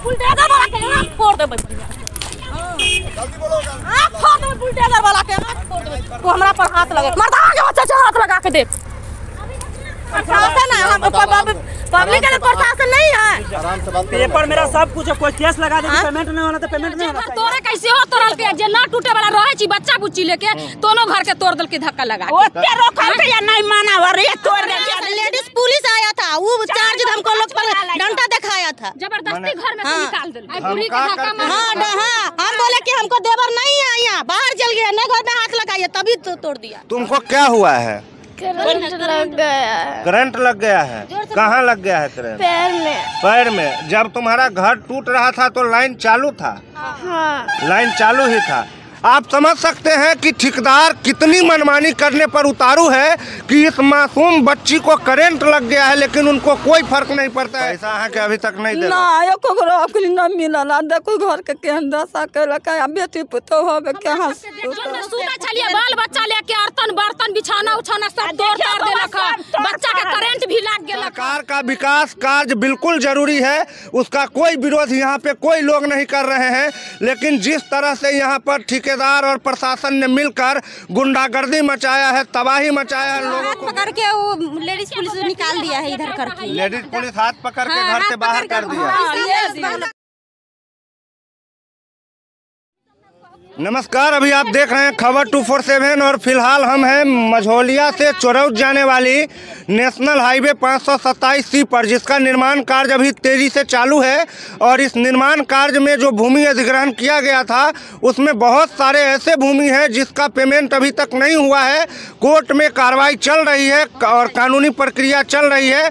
Bulldozer वाला के आंख फोड़ देबै बढ़िया। जल्दी बोलो आंख फोड़ देबै बुलडोजर वाला के आंख फोड़ देबै। को हमरा पर हाथ लगे मर्दा के बच्चा से हाथ लगा के दे। प्रशासन है हम पब्लिक का प्रशासन नहीं है। पेपर मेरा सब कुछ है, कोई केस लगा दे पेमेंट नहीं होना तो पेमेंट नहीं होना। तोरे कैसे हो तोरल के जे ना टूटे वाला रहे छी बच्चा बुच्ची लेके दोनों घर के तोड़ दल के धक्का लगा ओते रोकल के या नहीं माना रे तोड़ दे। लेडीज पुलिस आया था वो चार्ज हमको लोग पर डंडा दिखाया था जबरदस्ती घर में से निकाल दिल। पुलिस के धक्का हां हम बोले कि हमको देवर नहीं है यहाँ बाहर चल गया नहीं घर में हाथ लगाइए तभी तो तोड़ दिया। तुमको क्या हुआ है? करंट लग गया। करंट लग गया है? कहाँ लग गया है करंट? पैर में। पैर में। जब तुम्हारा घर टूट रहा था तो लाइन चालू था? हाँ। लाइन चालू ही था। आप समझ सकते हैं कि ठेकेदार कितनी मनमानी करने पर उतारू है कि इस मासूम बच्ची को करंट लग गया है लेकिन उनको कोई फर्क नहीं पड़ता है। ऐसा है कि अभी तक नहीं दे ना एको अखली न मिलल देखो घर के केहन दशा कैलक बेटी पुतो होबे केहन सुता छलिए बाल बच्चा लेके अर्तन बर्तन बिछाना उछाना सब तोड़ तार देलक बच्चा के करंट भी लग गेल। सरकार का विकास कार्य बिल्कुल जरूरी है, उसका कोई विरोध यहाँ पे कोई लोग नहीं कर रहे हैं, लेकिन जिस तरह से यहाँ पर ठेकेदार और प्रशासन ने मिलकर गुंडागर्दी मचाया है, तबाही मचाया है, लोगों को पकड़ के वो लेडीज पुलिस निकाल दिया है इधर करके। लेडीज पुलिस हाथ पकड़ के घर से बाहर कर दिया। नमस्कार, अभी आप देख रहे हैं खबर 247 और फिलहाल हम हैं मझौलिया से चोरौत जाने वाली नेशनल हाईवे 527C पर, जिसका निर्माण कार्य अभी तेजी से चालू है। और इस निर्माण कार्य में जो भूमि अधिग्रहण किया गया था उसमें बहुत सारे ऐसे भूमि हैं जिसका पेमेंट अभी तक नहीं हुआ है। कोर्ट में कार्रवाई चल रही है और कानूनी प्रक्रिया चल रही है,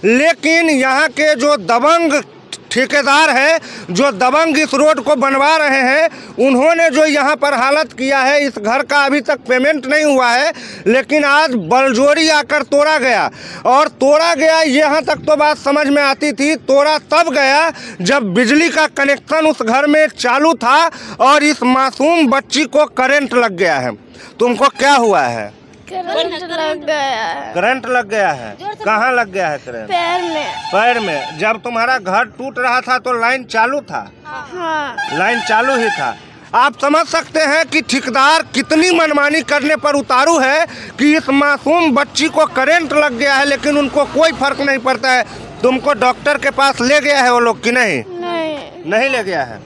लेकिन यहाँ के जो दबंग ठेकेदार है, जो दबंग इस रोड को बनवा रहे हैं, उन्होंने जो यहाँ पर हालत किया है, इस घर का अभी तक पेमेंट नहीं हुआ है, लेकिन आज बलजोरी आकर तोड़ा गया। और तोड़ा गया यहाँ तक तो बात समझ में आती थी, तोड़ा तब गया जब बिजली का कनेक्शन उस घर में चालू था और इस मासूम बच्ची को करंट लग गया है। तुमको क्या हुआ है? करंट लग गया। करंट लग गया है? कहाँ लग गया है करंट? पैर में। पैर में। जब तुम्हारा घर टूट रहा था तो लाइन चालू था? हाँ। लाइन चालू ही था। आप समझ सकते हैं कि ठेकेदार कितनी मनमानी करने पर उतारू है कि इस मासूम बच्ची को करंट लग गया है लेकिन उनको कोई फर्क नहीं पड़ता है। तुमको डॉक्टर के पास ले गया है वो लोग कि नहीं? नहीं ले गया है।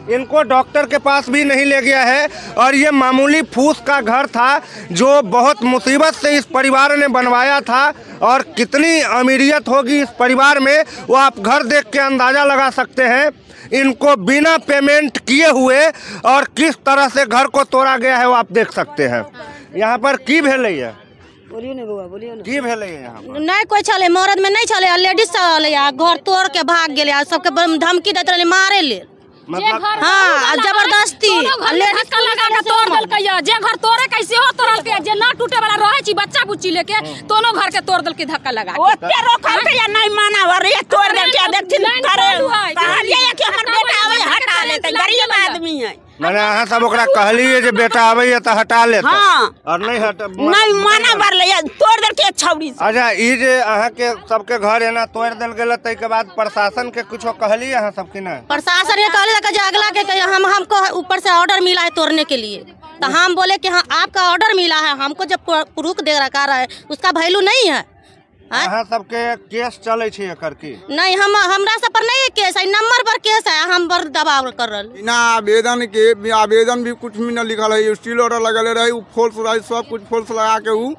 इनको डॉक्टर के पास भी नहीं ले गया है। और ये मामूली फूस का घर था जो बहुत मुसीबत से इस परिवार ने बनवाया था, और कितनी अमीरियत होगी इस परिवार में वो आप घर देख के अंदाज़ा लगा सकते हैं। इनको बिना पेमेंट किए हुए और किस तरह से घर को तोड़ा गया है वो आप देख सकते हैं। यहाँ पर की भेलै है? बोलियो ने बउआ बोलियो ने की भेलै है यहाँ पर? नहीं कोई चले, मर्द में नहीं चले, लेडीज चले, घर तोड़ के भाग गए, सबके धमकी देते रहे मारे ले। मतलब हाँ जबरदस्ती लेडीज का लगा के तोड़ दल के जे घर तोड़े कैसे हो तोड़ल के जे ना टूटे वाला रहे छी बच्चा बुच्ची लेके दोनों घर के तोड़ दल के धक्का लगा ओते रोकल के या नहीं माना रे तोड़ दे के देखथिन करे कहलिए कि हमर बेटा आवे हटा लेते, गरीब आदमी है। मैंने अहाँ सब ओकरा कहलिए जे बेटा आवे तो हटा लेते। हाँ। और नहीं हट नहीं माना बर ले तोड़ दल के छौड़ी। अच्छा, ई जे अहाँ के सबके घर है ना तोड़ दल गेल, तै के बाद प्रशासन के कुछ कहलिए अहाँ सब की ना? प्रशासन ये कहले कि अगला के हमको ऊपर से ऑर्डर मिला है तोड़ने के लिए, तो हम बोले कि हाँ आपका ऑर्डर मिला है, हमको जब प्रूफ दे रखा है उसका वैल्यू नहीं है। अहाँ सबके केस चले छे एकर की? नहीं हमरा सब पर नहीं केस है, नंबर पर केस है, हम पर दबाव कर रहे ना। आवेदन के आवेदन भी कुछ भी न लिखल है, स्टील ऑर्डर लगल रहे, फॉल्स रहे, सब कुछ फॉल्स लगा के उ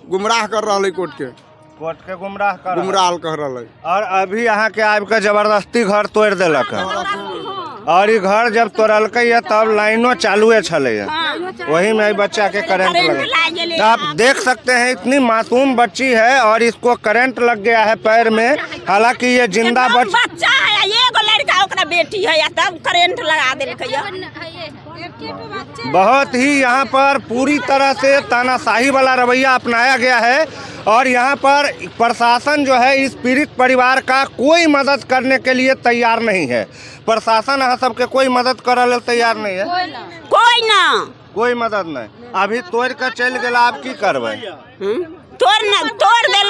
गुमराह कर रहा है कोर्ट के गुमराह कर रहा है। और अभी यहाँ के आब के जबरदस्ती घर तोड़ दिलक है, और ये घर जब तोड़लक है तब लाइनो चालू छले, वही में बच्चा के करंट लगे। तो आप देख सकते हैं इतनी मासूम बच्ची है और इसको करंट लग गया है पैर में, हालांकि ये जिंदा बच्चा है, एगो लड़का ओकरा बेटी है, तब करंट लगा देलकै। बहुत ही यहाँ पर पूरी तरह से तानाशाही वाला रवैया अपनाया गया है, और यहाँ पर प्रशासन जो है इस पीड़ित परिवार का कोई मदद करने के लिए तैयार नहीं है। प्रशासन यहाँ सबके कोई मदद करे तैयार नहीं है, कोई मदद नहीं। अभी तोड़ कर चल गया, आप की करबे? तोड़ देल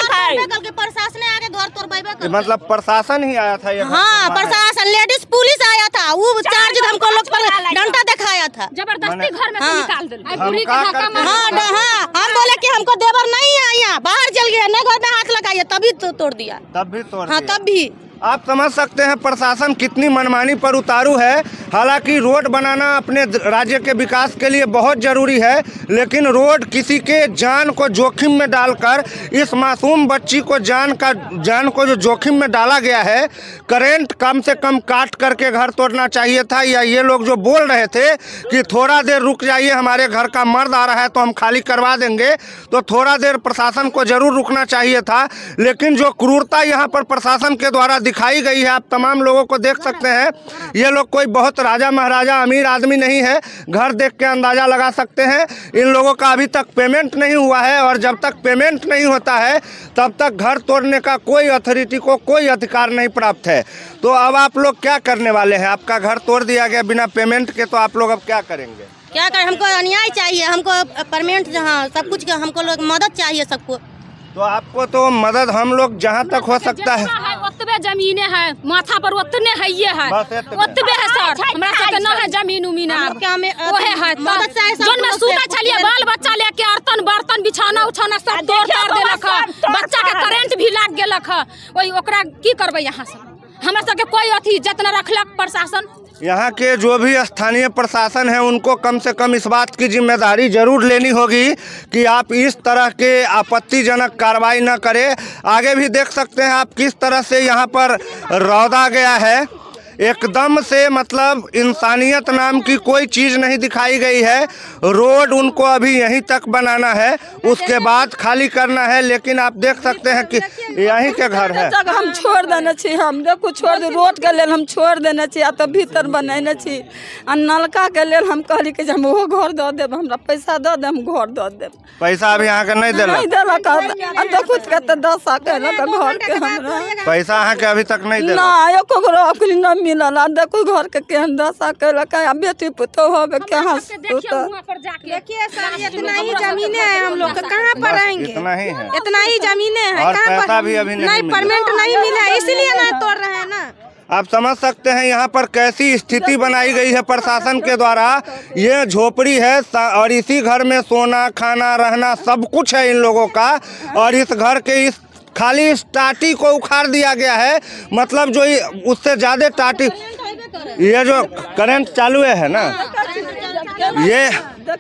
प्रशासन आगे घर तोड़बेबे कर। मतलब प्रशासन ही आया था ये? हाँ प्रशासन, लेडीज पुलिस आया था, वो चार्ज हमको लोग पर डंडा दिखाया था, जबरदस्ती घर में से निकाल दिल। हाँ हम बोले कि हमको देवर नहीं है यहाँ, बाहर चल गया, न घर में हाथ लगाइए, तभी तो तोड़ दिया। तब भी तोड़ हाँ दिया। तब भी आप समझ सकते हैं प्रशासन कितनी मनमानी पर उतारू है। हालांकि रोड बनाना अपने राज्य के विकास के लिए बहुत जरूरी है, लेकिन रोड किसी के जान को जोखिम में डालकर इस मासूम बच्ची को जान को जो जोखिम में डाला गया है, करंट कम से कम काट करके घर तोड़ना चाहिए था। या ये लोग जो बोल रहे थे कि थोड़ा देर रुक जाइए, हमारे घर का मर्द आ रहा है तो हम खाली करवा देंगे, तो थोड़ा देर प्रशासन को जरूर रुकना चाहिए था। लेकिन जो क्रूरता यहाँ पर प्रशासन के द्वारा दिखाई गई है, आप तमाम लोगों को देख सकते हैं। ये लोग कोई बहुत राजा महाराजा अमीर आदमी नहीं है, घर देख के अंदाजा लगा सकते हैं। इन लोगों का अभी तक पेमेंट नहीं हुआ है, और जब तक पेमेंट नहीं होता है तब तक घर तोड़ने का कोई अथॉरिटी को कोई अधिकार नहीं प्राप्त है। तो अब आप लोग क्या करने वाले हैं? आपका घर तोड़ दिया गया बिना पेमेंट के, तो आप लोग अब क्या करेंगे? क्या करें, हमको अन्याय चाहिए, हमको परमानेंट जहाँ सब कुछ हमको लोग मदद चाहिए सबको। तो आपको तो मदद हम लोग जहाँ तक हो सकता है, ओतबे जमीने है, माथा पर ओतने है, ये है ओतबे है सर, हमरा सबके न है जमीन उमीन ओहे है। जोन में सुता चलिए बाल बच्चा लेके अर्तन बर्तन बिछाना उछाना सब तोड़ देलक, बच्चा के करंट भी लाग गेलक, वही ओकरा की करबै यहाँ से? हमरा सबके कोई अथी इज्जत न रखलक प्रशासन। यहाँ के जो भी स्थानीय प्रशासन है उनको कम से कम इस बात की जिम्मेदारी जरूर लेनी होगी कि आप इस तरह के आपत्तिजनक कार्रवाई न करें। आगे भी देख सकते हैं आप किस तरह से यहाँ पर रौदा गया है, एकदम से मतलब इंसानियत नाम की कोई चीज़ नहीं दिखाई गई है। रोड उनको अभी यहीं तक बनाना है, उसके बाद खाली करना है। लेकिन आप देख सकते हैं कि यहीं के घर है, हम छोड़ देना चाहिए, हम देखो छोड़ दे, रोड के लिए हम छोड़ देना चाहिए, तो भीतर बनाना चाहिए। आ नलका के लिए हम कहली कि हम वो घर दे देव, हमरा पैसा दे दे, हम घर दे देव। पैसा अभी यहाँ के नहीं देलक? देखो के 10 घर के हमरा पैसा यहाँ के अभी तक नहीं देलक? ना एको मिलल। देखो घर के केहन दशा कैलक, बेटी पुतो होबे कहाँ देखिए सर, इतना ही जमीने है, हम लोग कहाँ पर रहेंगे? इतना ही है, इतना ही जमीने है, और कहाँ पैसा पर भी अभी नहीं परमानेंट नहीं मिला, इसीलिए नहीं तोड़ रहे हैं ना। आप समझ सकते हैं यहाँ पर कैसी स्थिति बनाई गई है प्रशासन के द्वारा। ये झोपड़ी है और इसी घर में सोना खाना रहना सब कुछ है इन लोगों का, और इस घर के इस खाली इस टाटी को उखाड़ दिया गया है। मतलब जो उससे ज़्यादा टाटी, ये जो करंट चालू है ना,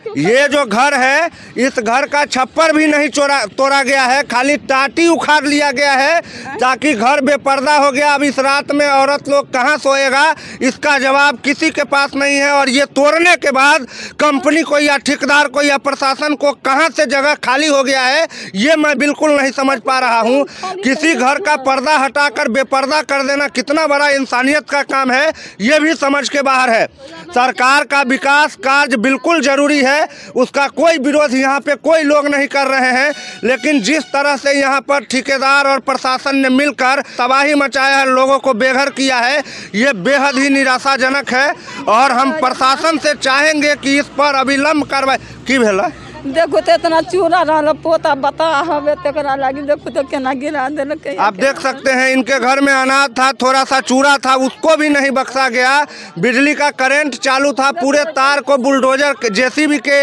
ये जो घर है, इस घर का छप्पर भी नहीं तोड़ा गया है, खाली टाटी उखाड़ लिया गया है ताकि घर बेपर्दा हो गया। अब इस रात में औरत लोग कहाँ सोएगा, इसका जवाब किसी के पास नहीं है। और ये तोड़ने के बाद कंपनी को या ठेकेदार को या प्रशासन को कहाँ से जगह खाली हो गया है, ये मैं बिल्कुल नहीं समझ पा रहा हूँ। किसी घर का पर्दा हटाकर बेपर्दा कर देना कितना बड़ा इंसानियत का काम है, ये भी समझ के बाहर है। सरकार का विकास कार्य बिल्कुल जरूरी है, उसका कोई विरोध यहाँ पे कोई लोग नहीं कर रहे हैं। लेकिन जिस तरह से यहाँ पर ठेकेदार और प्रशासन ने मिलकर तबाही मचाया है, लोगों को बेघर किया है, ये बेहद ही निराशाजनक है। और हम प्रशासन से चाहेंगे कि इस पर अविलंब कार्रवाई की भेला। देखो तो इतना चूरा रहा पोता बता हवे तकरा लगी, देखो तो केना गिरा देलक। आप देख सकते हैं इनके घर में अनाज था, थोड़ा सा चूरा था, उसको भी नहीं बख्शा गया। बिजली का करंट चालू था, पूरे तार को बुलडोजर जेसीबी के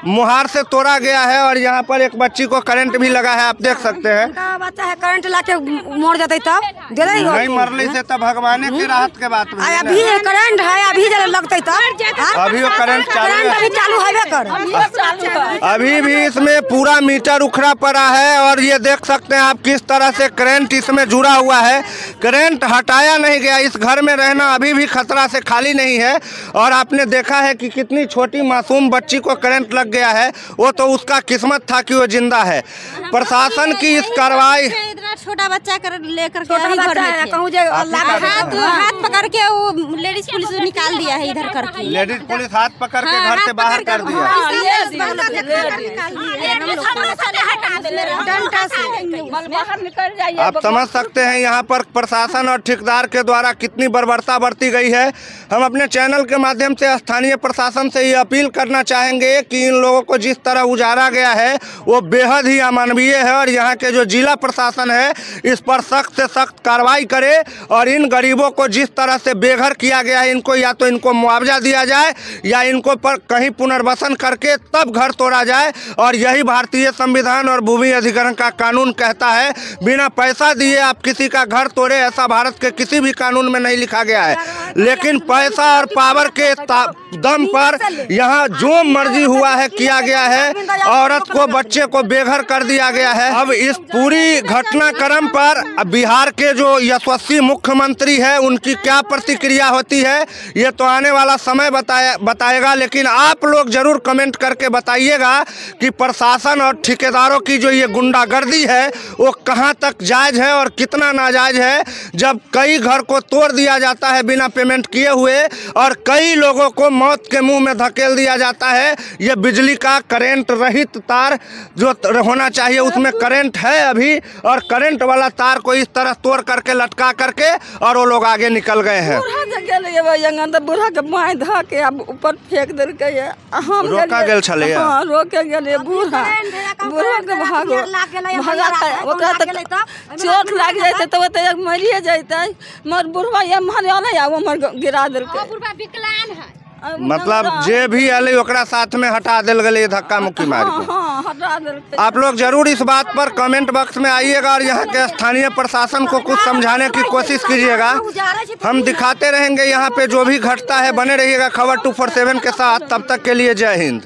मुहार से तोड़ा गया है। और यहाँ पर एक बच्ची को करंट भी लगा है, आप देख सकते हैं। बच्चा है करंट लाके मर जाते तब नहीं मरली से तब भगवान की राहत के बात में अभी करंट है, अभी लगते तब अभी वो करंट चालू है। अभी भी इसमें पूरा मीटर उखड़ा पड़ा है, और ये देख सकते हैं आप किस तरह से करंट इसमें जुड़ा हुआ है। करंट हटाया नहीं गया, इस घर में रहना अभी भी खतरा से खाली नहीं है। और आपने देखा है कि कितनी छोटी मासूम बच्ची को करंट लग गया है, वो तो उसका किस्मत था कि वो जिंदा है। प्रशासन की इस कार्रवाई छोटा बच्चा कर लेकर के छोटा अभी घर बच्चा में है, थे। कहूँ जे हाथ पकड़ के वो लेडीज पुलिस ने निकाल दिया है इधर करके। लेडीज पुलिस हाथ पकड़ के घर से बाहर कर दिया। आप समझ सकते हैं यहाँ पर प्रशासन और ठेकेदार के द्वारा कितनी बर्बरता बरती गई है। हम अपने चैनल के माध्यम से स्थानीय प्रशासन से ये अपील करना चाहेंगे कि इन लोगों को जिस तरह उजारा गया है वो बेहद ही अमानवीय है और यहाँ के जो जिला प्रशासन है इस पर सख्त से सख्त कार्रवाई करे और इन गरीबों को जिस तरह से बेघर किया गया है इनको या तो इनको मुआवजा दिया जाए या इनको पर कहीं पुनर्वसन करके तब घर तोड़ा जाए। और यही भारतीय संविधान और भूमि अधिग्रहण का कानून कहता है, बिना पैसा दिए आप किसी का घर तोड़े, ऐसा भारत के किसी भी कानून में नहीं लिखा गया है। लेकिन पैसा और पावर के दम पर यहाँ जो मर्जी हुआ है किया गया है, औरत को बच्चे को बेघर कर दिया गया है। अब इस पूरी घटनाक्रम पर बिहार के जो यशस्वी मुख्यमंत्री है उनकी क्या प्रतिक्रिया होती है ये तो आने वाला समय बताएगा। लेकिन आप लोग जरूर कमेंट करके बताइएगा कि प्रशासन और ठेकेदारों की जो ये गुंडागर्दी है वो कहां तक जायज़ है और कितना नाजायज है, जब कई घर को तोड़ दिया जाता है बिना पेमेंट किए हुए और कई लोगों को मौत के मुंह में धकेल दिया जाता है। ये बिजली का करंट रहित तार जो होना चाहिए उसमें करंट है अभी, और करंट वाला तार को इस तरह तोड़ करके लटका करके और वो लोग आगे निकल गए हैं। बूढ़ा के माय धा के ऊपर फेंक दिल के हम रोका गेल छले। हाँ रोके गेले बूढ़ा के भागो भगा चोट लाग जाते तो मरिए जाते मर बुढ़वा ये मारे हमर गिरा दिल के। मतलब जे भी अले ओकरा साथ में हटा दिल गए धक्का मुक्की मार के। आप लोग जरूर इस बात पर कमेंट बॉक्स में आइएगा और यहाँ के स्थानीय प्रशासन को कुछ समझाने की कोशिश कीजिएगा। हम दिखाते रहेंगे यहाँ पे जो भी घटता है। बने रहिएगा खबर 247 के साथ। तब तक के लिए जय हिंद।